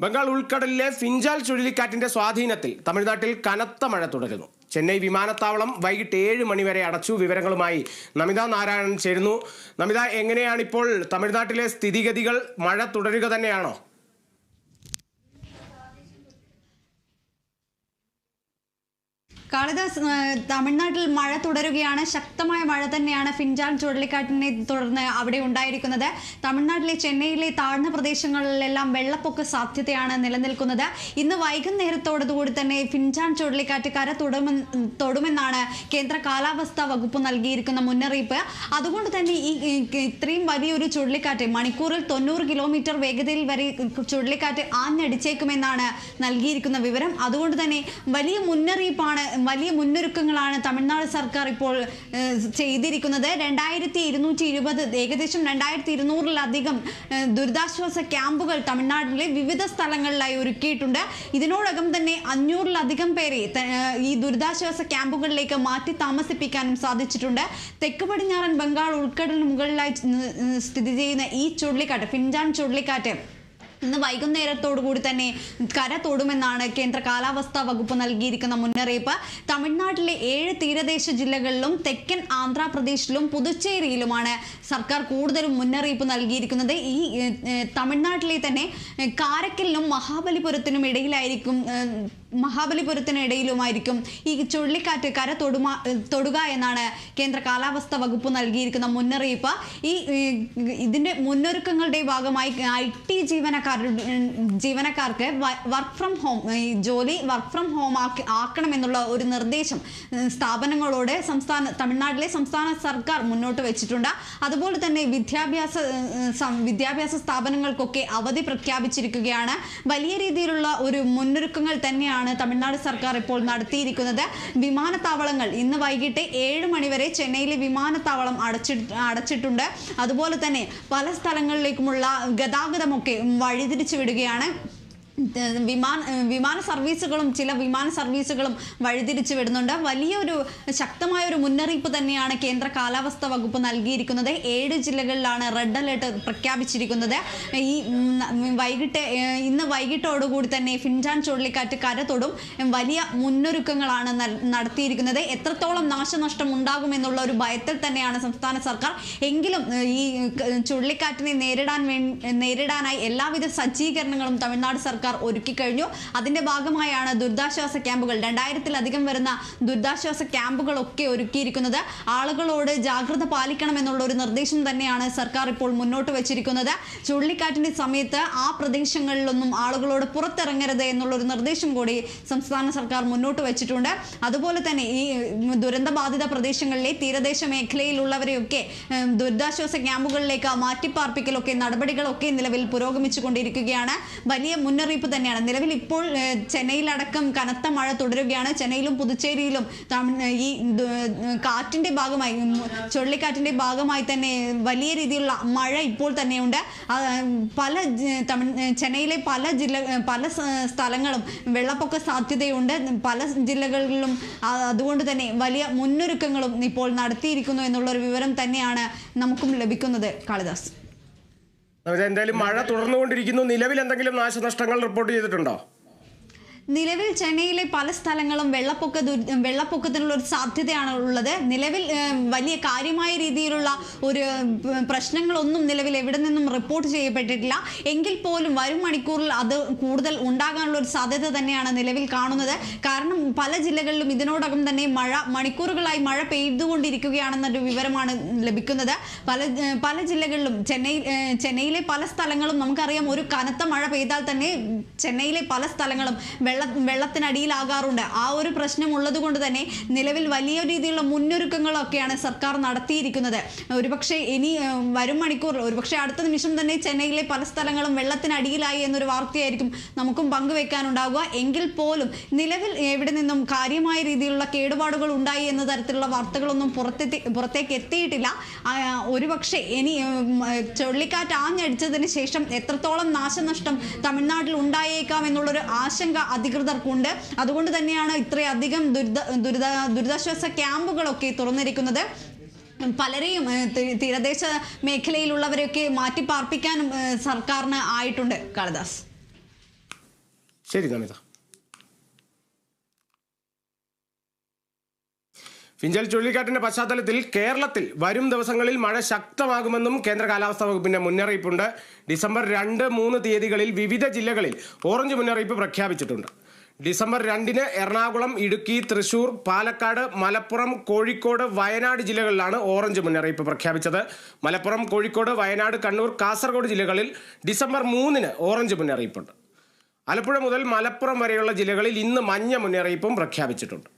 ബംഗാൾ ഉൾക്കടലിലെ ഫിഞ്ചാൽ ചുഴലിക്കാറ്റിന്റെ സ്വാധീനത്തിൽ തമിഴ്നാട്ടിൽ കനത്ത മഴ തുടരുന്നു. ചെന്നൈ വിമാനത്താവളം വൈകിട്ട് 7 മണി വരെ അടച്ചു. വിവരങ്ങളുമായി നമിത നാരായണൻ ചേരുന്നു. നമിത, എങ്ങനെയാണിപ്പോൾ തമിഴ്നാട്ടിലെ സ്ഥിതിഗതികൾ? മഴ തുടരുക തന്നെയാണോ? കാളിദാസ്, തമിഴ്നാട്ടിൽ മഴ തുടരുകയാണ്. ശക്തമായ മഴ തന്നെയാണ് ഫിഞ്ചാൽ ചുഴലിക്കാറ്റിനെ തുടർന്ന് അവിടെ ഉണ്ടായിരിക്കുന്നത്. തമിഴ്നാട്ടിലെ ചെന്നൈയിലെ താഴ്ന്ന പ്രദേശങ്ങളിലെല്ലാം വെള്ളപ്പൊക്ക സാധ്യതയാണ് നിലനിൽക്കുന്നത്. ഇന്ന് വൈകുന്നേരത്തോടുകൂടി തന്നെ ഫിഞ്ചാൽ ചുഴലിക്കാറ്റ് കര തൊടുമെന്നാണ് കേന്ദ്ര കാലാവസ്ഥാ വകുപ്പ് നൽകിയിരിക്കുന്ന മുന്നറിയിപ്പ്. അതുകൊണ്ട് തന്നെ ഇത്രയും വലിയൊരു ചുഴലിക്കാറ്റ് മണിക്കൂറിൽ 90 കിലോമീറ്റർ വേഗതയിൽ വരെ ചുഴലിക്കാറ്റ് ആഞ്ഞടിച്ചേക്കുമെന്നാണ് നൽകിയിരിക്കുന്ന വിവരം. അതുകൊണ്ട് തന്നെ വലിയ മുന്നൊരുക്കങ്ങളാണ് തമിഴ്നാട് സർക്കാർ ഇപ്പോൾ ചെയ്തിരിക്കുന്നത്. 2220 ഏകദേശം 2200-ലധികം ദുരിതാശ്വാസ ക്യാമ്പുകൾ തമിഴ്നാട്ടിലെ വിവിധ സ്ഥലങ്ങളിലായി ഒരുക്കിയിട്ടുണ്ട്. ഇതിനോടകം തന്നെ 500-ലധികം പേരെ ഈ ദുരിതാശ്വാസ ക്യാമ്പുകളിലേക്ക് മാറ്റി താമസിപ്പിക്കാനും സാധിച്ചിട്ടുണ്ട്. തെക്ക് പടിഞ്ഞാറൻ ബംഗാൾ ഉൾക്കടലിന് മുകളിലായി സ്ഥിതി ചെയ്യുന്ന ഈ ചുഴലിക്കാറ്റ് ഫിഞ്ചാൽ ചുഴലിക്കാറ്റ് ഇന്ന് വൈകുന്നേരത്തോടുകൂടി തന്നെ കര തൊടുമെന്നാണ് കേന്ദ്ര കാലാവസ്ഥാ വകുപ്പ് നൽകിയിരിക്കുന്ന മുന്നറിയിപ്പ്. തമിഴ്നാട്ടിലെ 7 തീരദേശ ജില്ലകളിലും തെക്കൻ ആന്ധ്രാപ്രദേശിലും പുതുച്ചേരിയിലുമാണ് സർക്കാർ കൂടുതലും മുന്നറിയിപ്പ് നൽകിയിരിക്കുന്നത്. ഈ തമിഴ്നാട്ടിലെ തന്നെ കാരക്കലിനും മഹാബലിപുരത്തിനിടയിലുമായിരിക്കും ഈ ചുഴലിക്കാറ്റ് കര തൊടുക എന്നാണ് കേന്ദ്ര കാലാവസ്ഥാ വകുപ്പ് നൽകിയിരിക്കുന്ന മുന്നറിയിപ്പ്. ഇതിന്റെ മുന്നൊരുക്കങ്ങളുടെ ഭാഗമായി IT ജീവനക്കാർക്ക് work from home work from home ആക്കണമെന്നുള്ള ഒരു നിർദ്ദേശം സ്ഥാപനങ്ങളോട് തമിഴ്നാട്ടിലെ സംസ്ഥാന സർക്കാർ മുന്നോട്ട് വെച്ചിട്ടുണ്ട്. അതുപോലെ തന്നെ വിദ്യാഭ്യാസ സ്ഥാപനങ്ങൾക്കൊക്കെ അവധി പ്രഖ്യാപിച്ചിരിക്കുകയാണ്. വലിയ രീതിയിലുള്ള ഒരു മുന്നൊരുക്കങ്ങൾ തന്നെയാണ് തമിഴ്നാട് സർക്കാർ ഇപ്പോൾ നടത്തിയിരിക്കുന്നത്. വിമാനത്താവളങ്ങൾ ഇന്ന് വൈകിട്ട് 7 മണി വരെ ചെന്നൈയിലെ വിമാനത്താവളം അടച്ചിട്ടുണ്ട്. അതുപോലെ തന്നെ പല സ്ഥലങ്ങളിലേക്കുമുള്ള ഗതാഗതമൊക്കെ വഴിതിരിച്ചു വിടുകയാണ്. ചില വിമാന സർവീസുകളും വഴിതിരിച്ചു വിടുന്നുണ്ട്. വലിയൊരു ശക്തമായ ഒരു മുന്നറിയിപ്പ് തന്നെയാണ് കേന്ദ്ര കാലാവസ്ഥാ വകുപ്പ് നൽകിയിരിക്കുന്നത്. 7 ജില്ലകളിലാണ് റെഡ് അലേർട്ട് പ്രഖ്യാപിച്ചിരിക്കുന്നത്. ഇന്ന് വൈകിട്ടോടുകൂടി തന്നെ ഫിഞ്ചാൽ ചുഴലിക്കാറ്റ് കര തൊടും. വലിയ മുന്നൊരുക്കങ്ങളാണ് നടത്തിയിരിക്കുന്നത്. എത്രത്തോളം നാശനഷ്ടം ഉണ്ടാകുമെന്നുള്ള ഒരു ഭയത്തിൽ തന്നെയാണ് സംസ്ഥാന സർക്കാർ. എങ്കിലും ഈ ചുഴലിക്കാറ്റിനെ നേരിടാനായി എല്ലാവിധ സജ്ജീകരണങ്ങളും തമിഴ്നാട് സർക്കാർ ഒരുക്കി കഴിഞ്ഞു. അതിന്റെ ഭാഗമായാണ് ദുരിതാശ്വാസ ക്യാമ്പുകൾ 2000-ലധികം വരുന്ന ദുരിതാശ്വാസ ക്യാമ്പുകളൊക്കെ ഒരുക്കിയിരിക്കുന്നത്. ആളുകളോട് ജാഗ്രത പാലിക്കണമെന്നുള്ള ഒരു നിർദ്ദേശം തന്നെയാണ് സർക്കാർ ഇപ്പോൾ മുന്നോട്ട് വെച്ചിരിക്കുന്നത്. ചുഴലിക്കാറ്റിന്റെ സമയത്ത് ആ പ്രദേശങ്ങളിലൊന്നും ആളുകളോട് പുറത്തിറങ്ങരുത് എന്നുള്ളൊരു നിർദ്ദേശം കൂടി സംസ്ഥാന സർക്കാർ മുന്നോട്ട് വെച്ചിട്ടുണ്ട്. അതുപോലെ തന്നെ ഈ ദുരന്തബാധിത പ്രദേശങ്ങളിലെ തീരദേശ മേഖലയിലുള്ളവരെയൊക്കെ ദുരിതാശ്വാസ ക്യാമ്പുകളിലേക്ക് മാറ്റിപ്പാർപ്പിക്കലൊക്കെ നടപടികളൊക്കെ നിലവിൽ പുരോഗമിച്ചു കൊണ്ടിരിക്കുകയാണ്. വലിയ മുന്നറിയിപ്പ് തന്നെയാണ്. നിലവിൽ ഇപ്പോൾ ചെന്നൈയിലടക്കം കനത്ത മഴ തുടരുകയാണ്. ചെന്നൈയിലും പുതുച്ചേരിയിലും ഈ കാറ്റിന്റെ ഭാഗമായി ചുഴലിക്കാറ്റിന്റെ ഭാഗമായി തന്നെ വലിയ രീതിയിലുള്ള മഴ ഇപ്പോൾ തന്നെയുണ്ട്. ചെന്നൈയിലെ പല സ്ഥലങ്ങളും വെള്ളപ്പൊക്ക സാധ്യതയുണ്ട്. പല ജില്ലകളിലും അതുകൊണ്ട് തന്നെ വലിയ മുന്നൊരുക്കങ്ങളും ഇപ്പോൾ നടത്തിയിരിക്കുന്നു എന്നുള്ള ഒരു വിവരം തന്നെയാണ് നമുക്കും ലഭിക്കുന്നത്. കാളിദാസ്, എന്തായാലും മഴ തുടർന്നുകൊണ്ടിരിക്കുന്നു. നിലവിൽ എന്തെങ്കിലും നാശനഷ്ടങ്ങൾ റിപ്പോർട്ട് ചെയ്തിട്ടുണ്ടോ? നിലവിൽ ചെന്നൈയിലെ പല സ്ഥലങ്ങളും വെള്ളപ്പൊക്കത്തിനുള്ള ഒരു സാധ്യതയാണ് ഉള്ളത്. നിലവിൽ വലിയ കാര്യമായ രീതിയിലുള്ള ഒരു പ്രശ്നങ്ങളൊന്നും നിലവിൽ എവിടെ നിന്നും റിപ്പോർട്ട് ചെയ്യപ്പെട്ടിട്ടില്ല. എങ്കിൽ പോലും വരും മണിക്കൂറിൽ അത് കൂടുതൽ ഉണ്ടാകാനുള്ള ഒരു സാധ്യത തന്നെയാണ് നിലവിൽ കാണുന്നത്. കാരണം പല ജില്ലകളിലും ഇതിനോടകം തന്നെ മണിക്കൂറുകളായി മഴ പെയ്തുകൊണ്ടിരിക്കുകയാണെന്നൊരു വിവരമാണ് ലഭിക്കുന്നത്. പല ജില്ലകളിലും ചെന്നൈയിലെ പല സ്ഥലങ്ങളും നമുക്കറിയാം, ഒരു കനത്ത മഴ പെയ്താൽ തന്നെ ചെന്നൈയിലെ പല സ്ഥലങ്ങളും വെള്ളത്തിനടിയിലാകാറുണ്ട്. ആ ഒരു പ്രശ്നം ഉള്ളത് കൊണ്ട് തന്നെ നിലവിൽ വലിയ രീതിയിലുള്ള മുന്നൊരുക്കങ്ങളൊക്കെയാണ് സർക്കാർ നടത്തിയിരിക്കുന്നത്. ഒരുപക്ഷെ ഇനി വരും മണിക്കൂർ, ഒരുപക്ഷെ അടുത്ത നിമിഷം തന്നെ ചെന്നൈയിലെ പല സ്ഥലങ്ങളും വെള്ളത്തിനടിയിലായി എന്നൊരു വാർത്തയായിരിക്കും നമുക്കും പങ്കുവെക്കാനുണ്ടാവുക. എങ്കിൽ പോലും നിലവിൽ എവിടെ നിന്നും കാര്യമായ രീതിയിലുള്ള കേടുപാടുകൾ ഉണ്ടായി എന്ന തരത്തിലുള്ള വാർത്തകളൊന്നും പുറത്തേക്ക് എത്തിയിട്ടില്ല. ഒരുപക്ഷെ ഇനി ചുഴലിക്കാറ്റ് ആഞ്ഞടിച്ചതിന് ശേഷം എത്രത്തോളം നാശനഷ്ടം തമിഴ്നാട്ടിൽ ഉണ്ടായേക്കാം എന്നുള്ളൊരു ആശങ്ക അധികൃതർക്കുണ്ട്. അതുകൊണ്ട് തന്നെയാണ് ഇത്രയധികം ദുരിതാശ്വാസ ക്യാമ്പുകളൊക്കെ തുറന്നിരിക്കുന്നത്. പലരെയും തീരദേശ മേഖലയിലുള്ളവരെയൊക്കെ മാറ്റി പാർപ്പിക്കാനും സർക്കാരിന് ആയിട്ടുണ്ട്. കാളിദാസ്. ശരി നമിത. ഫിഞ്ചൽ ചുഴലിക്കാറ്റിന്റെ പശ്ചാത്തലത്തിൽ കേരളത്തിൽ വരും ദിവസങ്ങളിൽ മഴ ശക്തമാകുമെന്നും കേന്ദ്ര കാലാവസ്ഥാ വകുപ്പിന്റെ മുന്നറിയിപ്പുണ്ട്. ഡിസംബർ 2, 3 തീയതികളിൽ വിവിധ ജില്ലകളിൽ ഓറഞ്ച് മുന്നറിയിപ്പ് പ്രഖ്യാപിച്ചിട്ടുണ്ട്. ഡിസംബർ 2-ന് എറണാകുളം, ഇടുക്കി, തൃശൂർ, പാലക്കാട്, മലപ്പുറം, കോഴിക്കോട്, വയനാട് ജില്ലകളിലാണ് ഓറഞ്ച് മുന്നറിയിപ്പ് പ്രഖ്യാപിച്ചത്. മലപ്പുറം, കോഴിക്കോട്, വയനാട്, കണ്ണൂർ, കാസർഗോഡ് ജില്ലകളിൽ ഡിസംബർ 3-ന് ഓറഞ്ച് മുന്നറിയിപ്പുണ്ട്. ആലപ്പുഴ മുതൽ മലപ്പുറം വരെയുള്ള ജില്ലകളിൽ ഇന്ന് മഞ്ഞ മുന്നറിയിപ്പും പ്രഖ്യാപിച്ചിട്ടുണ്ട്.